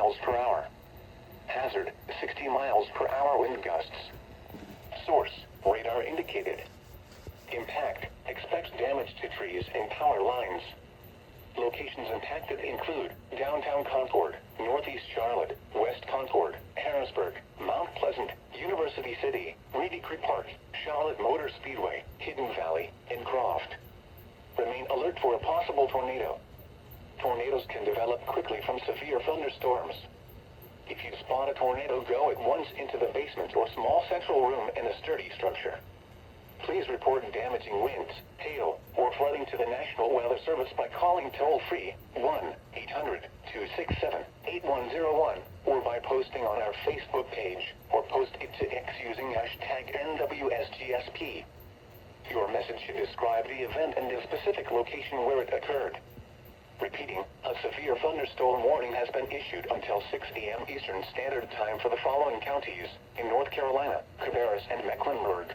miles per hour. Hazard, 60 miles per hour wind gusts. Source, radar indicated. Impact, expects damage to trees and power lines. Locations impacted include downtown Concord, northeast Charlotte, west Concord, Harrisburg, Mount Pleasant, University City, Reedy Creek Park, Charlotte Motor Speedway, Hidden Valley, and Croft. Remain alert for a possible tornado. Tornadoes can develop quickly from severe thunderstorms. If you spot a tornado, go at once into the basement or small central room in a sturdy structure. Please report damaging winds, hail, or flooding to the National Weather Service by calling toll-free 1-800-267-8101 or by posting on our Facebook page or post it to X using hashtag NWSGSP. Your message should describe the event and the specific location where it occurred. Repeating, a severe thunderstorm warning has been issued until 6 p.m. Eastern Standard Time for the following counties in North Carolina, Cabarrus, and Mecklenburg.